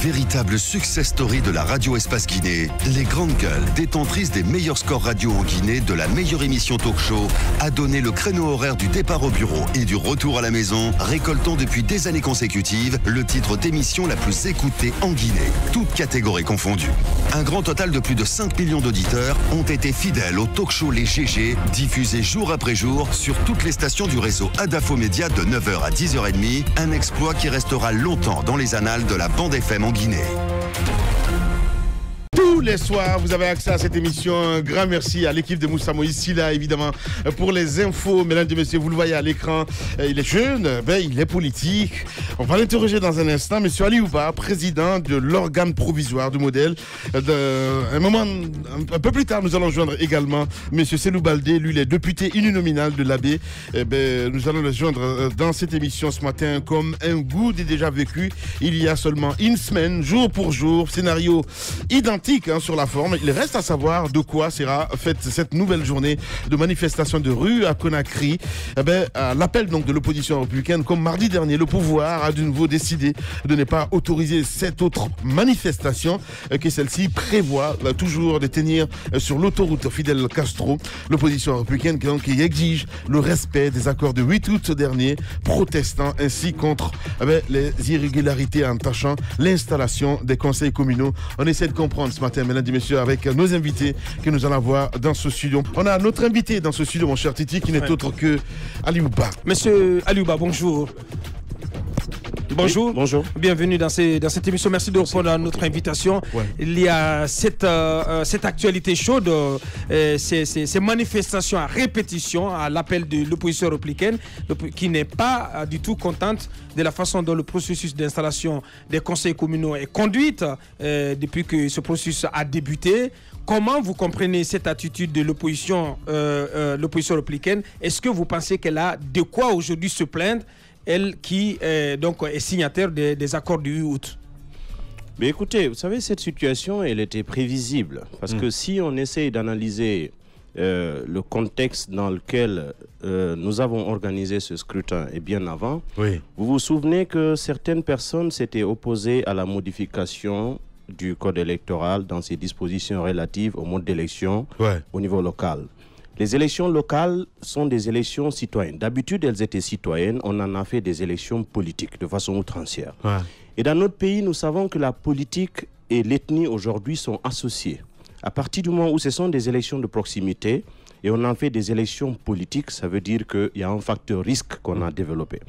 Véritable success story de la radio Espace Guinée, les grandes gueules, détentrices des meilleurs scores radio en Guinée, de la meilleure émission talk show, a donné le créneau horaire du départ au bureau et du retour à la maison, récoltant depuis des années consécutives le titre d'émission la plus écoutée en Guinée, toutes catégories confondues. Un grand total de plus de 5 millions d'auditeurs ont été fidèles au talk show Les GG, diffusé jour après jour sur toutes les stations du réseau Adafo Média de 9h à 10h30, un exploit qui restera longtemps dans les annales de la bande FM en Guinée. Tous les soirs, vous avez accès à cette émission. Un grand merci à l'équipe de Moussa Moïse Silla, évidemment, pour les infos. Mesdames et messieurs, vous le voyez à l'écran. Il est jeune, il est politique. On va l'interroger dans un instant. Monsieur Ali Ouba, président de l'organe provisoire du modèle. Un peu plus tard, nous allons joindre également Monsieur Selou Baldé, lui, le député uninominal de l'AB. Nous allons le joindre dans cette émission ce matin comme un goût des déjà vécu il y a seulement une semaine, jour pour jour, scénario identique sur la forme. Il reste à savoir de quoi sera faite cette nouvelle journée de manifestation de rue à Conakry. À l'appel donc de l'opposition républicaine, comme mardi dernier, le pouvoir a de nouveau décidé de ne pas autoriser cette autre manifestation que celle-ci prévoit toujours de tenir sur l'autoroute Fidel Castro. L'opposition républicaine qui exige le respect des accords de 8 août dernier, protestant ainsi contre les irrégularités entachant l'installation des conseils communaux. On essaie de comprendre ce matin, mesdames et messieurs, avec nos invités que nous allons avoir dans ce studio. On a notre invité dans ce studio, mon cher Titi, qui n'est autre que Ali Ouba. Monsieur Ali Ouba, bonjour. Bonjour. Oui, bonjour. Bienvenue dans cette émission. Merci de répondre à notre invitation. Ouais. Il y a cette actualité chaude, ces manifestations à répétition à l'appel de l'opposition républicaine qui n'est pas du tout contente de la façon dont le processus d'installation des conseils communaux est conduite depuis que ce processus a débuté. Comment vous comprenez cette attitude de l'opposition républicaine? Est-ce que vous pensez qu'elle a de quoi aujourd'hui se plaindre, elle qui est signataire des accords du 8 août? Mais écoutez, vous savez, cette situation, elle était prévisible. Parce que si on essaye d'analyser le contexte dans lequel nous avons organisé ce scrutin et bien avant, vous vous souvenez que certaines personnes s'étaient opposées à la modification du code électoral dans ses dispositions relatives au mode d'élection au niveau local. Les élections locales sont des élections citoyennes. D'habitude, elles étaient citoyennes. On en a fait des élections politiques de façon outrancière. Et dans notre pays, nous savons que la politique et l'ethnie aujourd'hui sont associées. À partir du moment où ce sont des élections de proximité et on en fait des élections politiques, ça veut dire qu'il y a un facteur risque qu'on a développé.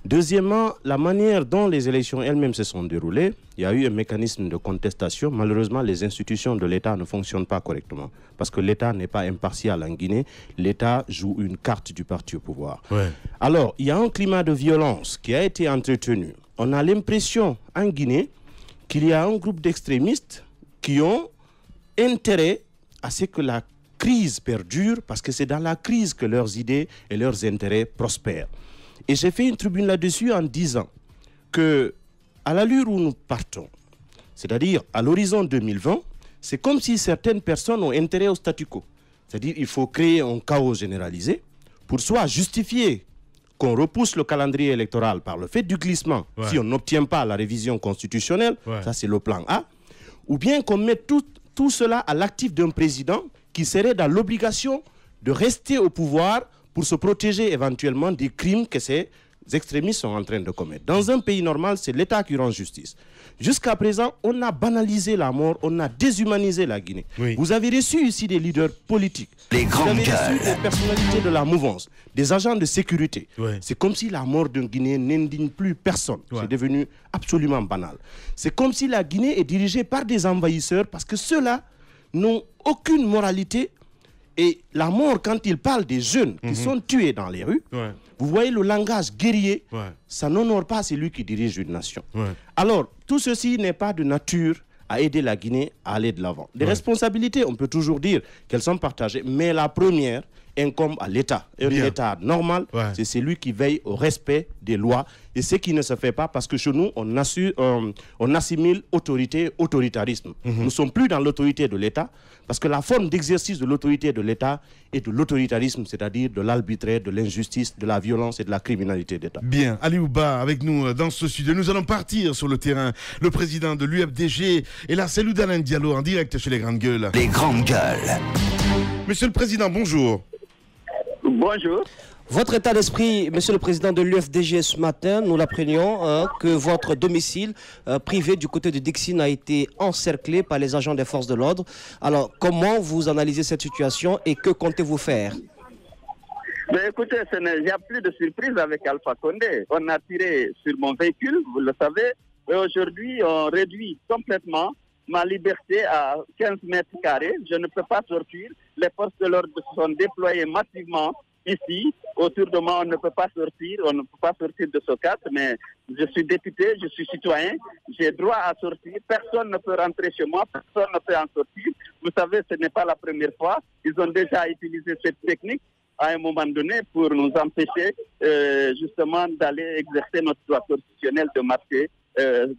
Deuxièmement, la manière dont les élections elles-mêmes se sont déroulées, il y a eu un mécanisme de contestation. Malheureusement, les institutions de l'État ne fonctionnent pas correctement parce que l'État n'est pas impartial en Guinée. L'État joue une carte du parti au pouvoir. Alors, il y a un climat de violence qui a été entretenu. On a l'impression en Guinée qu'il y a un groupe d'extrémistes qui ont intérêt à ce que la crise perdure parce que c'est dans la crise que leurs idées et leurs intérêts prospèrent. Et j'ai fait une tribune là-dessus en disant que à l'allure où nous partons, c'est-à-dire à l'horizon 2020, c'est comme si certaines personnes ont intérêt au statu quo. C'est-à-dire qu'il faut créer un chaos généralisé pour soit justifier qu'on repousse le calendrier électoral par le fait du glissement si on n'obtient pas la révision constitutionnelle, ça c'est le plan A, ou bien qu'on mette tout cela à l'actif d'un président qui serait dans l'obligation de rester au pouvoir pour se protéger éventuellement des crimes que ces extrémistes sont en train de commettre. Dans un pays normal, c'est l'État qui rend justice. Jusqu'à présent, on a banalisé la mort, on a déshumanisé la Guinée. Vous avez reçu ici des leaders politiques, les grandes vous avez reçu des personnalités de la mouvance, des agents de sécurité. C'est comme si la mort d'un Guinéen n'indigne plus personne. C'est devenu absolument banal. C'est comme si la Guinée est dirigée par des envahisseurs parce que ceux-là n'ont aucune moralité. Et la mort, quand il parle des jeunes qui sont tués dans les rues, vous voyez le langage guerrier, ça n'honore pas celui qui dirige une nation. Alors, tout ceci n'est pas de nature à aider la Guinée à aller de l'avant. Les responsabilités, on peut toujours dire qu'elles sont partagées, mais la première incombe à l'État. Un État normal, c'est celui qui veille au respect des lois. Et ce qui ne se fait pas parce que chez nous, on assimile autorité et autoritarisme. Nous ne sommes plus dans l'autorité de l'État parce que la forme d'exercice de l'autorité de l'État est de l'autoritarisme, c'est-à-dire de l'arbitraire, de l'injustice, de la violence et de la criminalité d'État. Bien, Ali Ouba avec nous dans ce studio. Nous allons partir sur le terrain. Le président de l'UFDG est là, c'est Loudalan Diallo en direct chez les Grandes Gueules. Les Grandes Gueules. Monsieur le Président, bonjour. Bonjour. Votre état d'esprit, Monsieur le Président de l'UFDG, ce matin, nous l'apprenions que votre domicile privé du côté de Dixine a été encerclé par les agents des forces de l'ordre. Alors, comment vous analysez cette situation et que comptez-vous faire? Écoutez, il n'y a plus de surprise avec Alpha Condé. On a tiré sur mon véhicule, vous le savez, et aujourd'hui, on réduit complètement ma liberté à 15 mètres carrés. Je ne peux pas sortir. Les forces de l'ordre sont déployées massivement ici. Autour de moi, on ne peut pas sortir. On ne peut pas sortir de ce cadre, mais je suis député, je suis citoyen. J'ai droit à sortir. Personne ne peut rentrer chez moi. Personne ne peut en sortir. Vous savez, ce n'est pas la première fois. Ils ont déjà utilisé cette technique à un moment donné pour nous empêcher justement d'aller exercer notre droit constitutionnel de marcher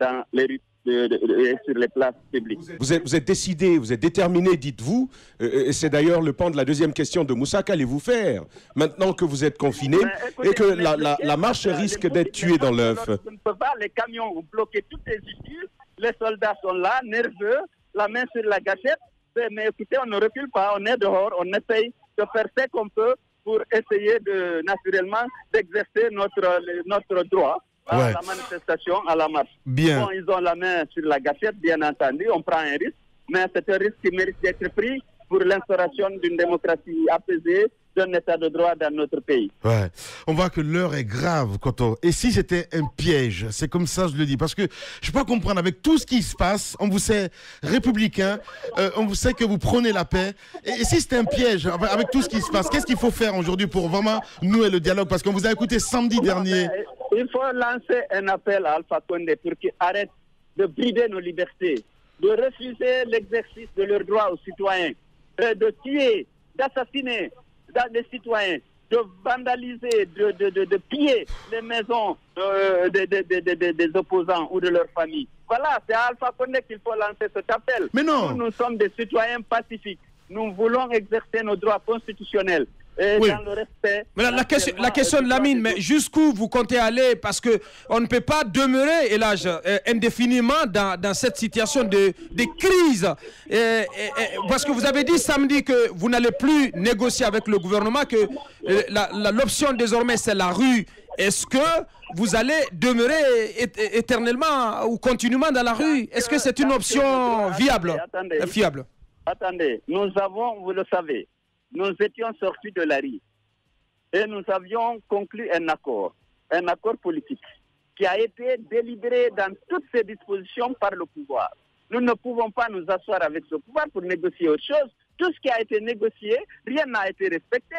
dans les rues. Sur les places publiques. Vous êtes décidé, vous êtes déterminé, dites-vous, et c'est d'ailleurs le pan de la deuxième question de Moussa, qu'allez-vous faire maintenant que vous êtes confiné et que la marche risque d'être tuée dans l'œuf? Je ne peux pas, les camions ont bloqué toutes les issues, les soldats sont là, nerveux, la main sur la gâchette, mais écoutez, on ne recule pas, on est dehors, on essaye de faire ce qu'on peut pour essayer naturellement d'exercer notre droit. À la manifestation, à la marche. Bien. Bon, ils ont la main sur la gâchette, bien entendu, on prend un risque, mais c'est un risque qui mérite d'être pris pour l'instauration d'une démocratie apaisée, d'un état de droit dans notre pays. Ouais. On voit que l'heure est grave, Koto. Et si c'était un piège, c'est comme ça, je le dis, parce que je peux pas comprendre, avec tout ce qui se passe, on vous sait républicain, on vous sait que vous prenez la paix, et si c'était un piège, avec tout ce qui se passe, qu'est-ce qu'il faut faire aujourd'hui pour vraiment nouer le dialogue? Parce qu'on vous a écouté samedi dernier. Il faut lancer un appel à Alpha Condé pour qu'il arrête de brider nos libertés, de refuser l'exercice de leurs droits aux citoyens, de tuer, d'assassiner des citoyens, de vandaliser, de piller les maisons des opposants ou de leurs familles. Voilà, c'est à Alpha Condé qu'il faut lancer cet appel. Mais non. Nous sommes des citoyens pacifiques. Nous voulons exercer nos droits constitutionnels. Oui. Dans le respect. Mais la question de Lamine, mais jusqu'où vous comptez aller? Parce qu'on ne peut pas demeurer, Elhadj, indéfiniment dans cette situation de crise. Parce que vous avez dit samedi que vous n'allez plus négocier avec le gouvernement, que l'option désormais c'est la rue. Est-ce que vous allez demeurer éternellement ou continuellement dans la rue? Est-ce que c'est une option viable, fiable? Attendez, nous avons, vous le savez, nous étions sortis de la rue et nous avions conclu un accord politique qui a été délibéré dans toutes ses dispositions par le pouvoir. Nous ne pouvons pas nous asseoir avec ce pouvoir pour négocier autre chose. Tout ce qui a été négocié, rien n'a été respecté.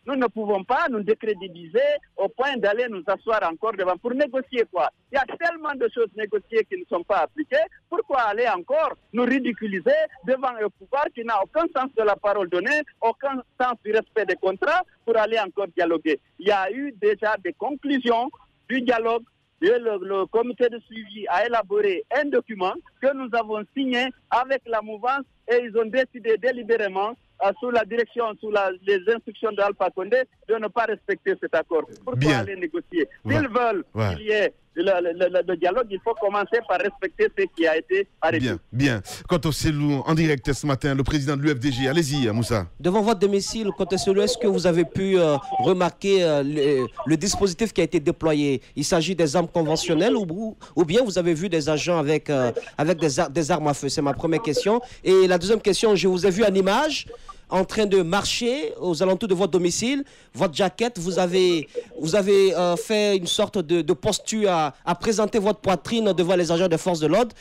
Nous ne pouvons pas nous décrédibiliser au point d'aller nous asseoir encore devant. Pour négocier quoi? Il y a tellement de choses négociées qui ne sont pas appliquées. Pourquoi aller encore nous ridiculiser devant un pouvoir qui n'a aucun sens de la parole donnée, aucun sens du respect des contrats pour aller encore dialoguer? Il y a eu déjà des conclusions du dialogue. Le comité de suivi a élaboré un document que nous avons signé avec la mouvance et ils ont décidé délibérément sous la direction, les instructions de Alpha Condé, de ne pas respecter cet accord. Pourquoi aller négocier? S'ils veulent qu'il y ait le dialogue, il faut commencer par respecter ce qui a été arrêté. Bien. Koto Selou, en direct ce matin, le président de l'UFDG. Allez-y, Moussa. Devant votre domicile, Koto Selou, est-ce que vous avez pu remarquer le dispositif qui a été déployé? Il s'agit des armes conventionnelles ou bien vous avez vu des agents avec des armes à feu? C'est ma première question. Et la deuxième question, je vous ai vu en image en train de marcher aux alentours de votre domicile, votre jaquette, vous avez fait une sorte de posture à présenter votre poitrine devant les agents des forces de l'ordre.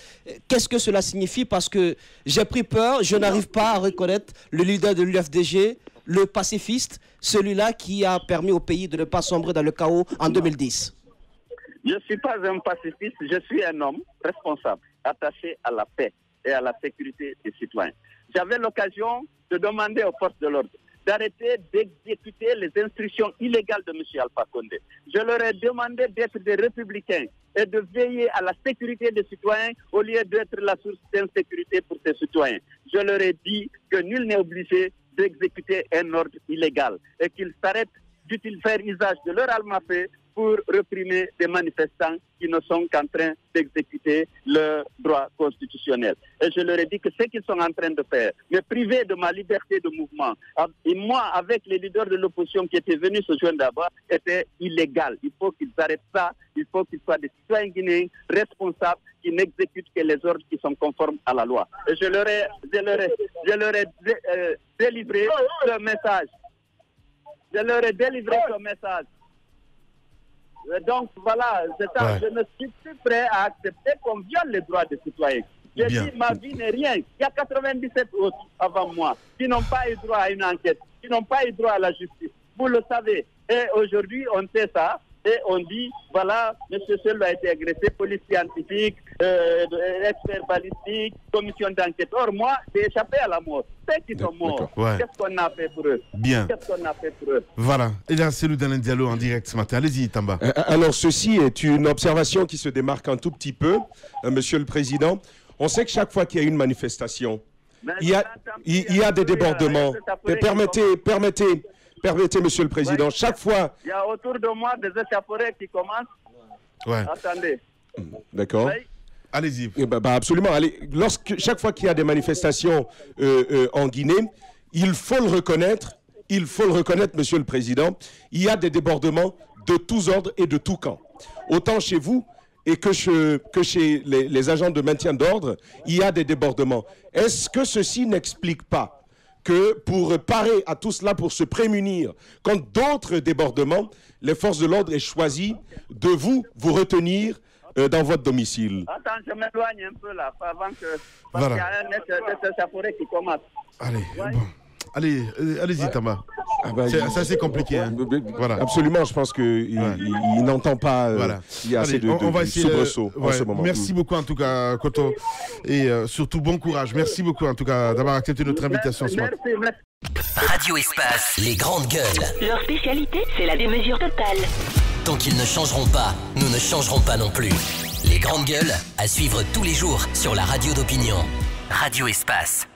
Qu'est-ce que cela signifie? Parce que j'ai pris peur, je n'arrive pas à reconnaître le leader de l'UFDG, le pacifiste, celui-là qui a permis au pays de ne pas sombrer dans le chaos en 2010. Je ne suis pas un pacifiste, je suis un homme responsable, attaché à la paix et à la sécurité des citoyens. J'avais l'occasion de demander aux forces de l'ordre d'arrêter d'exécuter les instructions illégales de M. Alpha Condé. Je leur ai demandé d'être des républicains et de veiller à la sécurité des citoyens au lieu d'être la source d'insécurité pour ces citoyens. Je leur ai dit que nul n'est obligé d'exécuter un ordre illégal et qu'ils s'arrêtent d'utiliser faire usage de leur arme à feu pour réprimer des manifestants qui ne sont qu'en train d'exécuter leurs droits constitutionnels. Et je leur ai dit que ce qu'ils sont en train de faire, me priver de ma liberté de mouvement, et moi, avec les leaders de l'opposition qui étaient venus se joindre d'abord, était illégal. Il faut qu'ils arrêtent ça, il faut qu'ils soient des citoyens guinéens responsables qui n'exécutent que les ordres qui sont conformes à la loi. Et je leur ai délivré ce message. Je leur ai délivré ce message. Donc voilà, je ne suis plus prêt à accepter qu'on viole les droits des citoyens. Je dis, ma vie n'est rien. Il y a 97 autres avant moi qui n'ont pas eu droit à une enquête, qui n'ont pas eu droit à la justice. Vous le savez. Et aujourd'hui, on sait ça. Et on dit, voilà, M. Seul a été agressé, police scientifique, expert balistique, commission d'enquête. Or, moi, j'ai échappé à la mort. Ceux qui sont morts, qu'est-ce qu'on a fait pour eux? Qu'est-ce qu'on a fait pour eux? Voilà. Et là, c'est le dernier dialogue en direct ce matin. Allez-y, Tamba. Alors, ceci est une observation qui se démarque un tout petit peu, Monsieur le Président. On sait que chaque fois qu'il y a une manifestation, il y a des débordements. Permettez, Monsieur le Président, chaque fois... Il y a autour de moi des échauffourées qui commencent. Attendez. D'accord. Allez-y. Absolument. Allez, chaque fois qu'il y a des manifestations en Guinée, il faut le reconnaître, Monsieur le Président, il y a des débordements de tous ordres et de tous camps. Autant chez vous et que chez les agents de maintien d'ordre, il y a des débordements. Est-ce que ceci n'explique pas que pour parer à tout cela, pour se prémunir contre d'autres débordements, les forces de l'ordre aient choisi de vous retenir dans votre domicile? Attends, je m'éloigne un peu là, avant que... Parce qu'il y a un échafaudé qui commence. Allez, bon. Allez-y, Tamba. C'est assez compliqué. Hein. Voilà. Absolument, je pense qu'il il n'entend pas. Il y a assez de soubresauts en ce moment. Merci beaucoup en tout cas, Koto. Et surtout, bon courage. Merci beaucoup en tout cas d'avoir accepté notre invitation ce matin. Radio Espace, les grandes gueules. Leur spécialité, c'est la démesure totale. Tant qu'ils ne changeront pas, nous ne changerons pas non plus. Les grandes gueules, à suivre tous les jours sur la radio d'opinion. Radio Espace.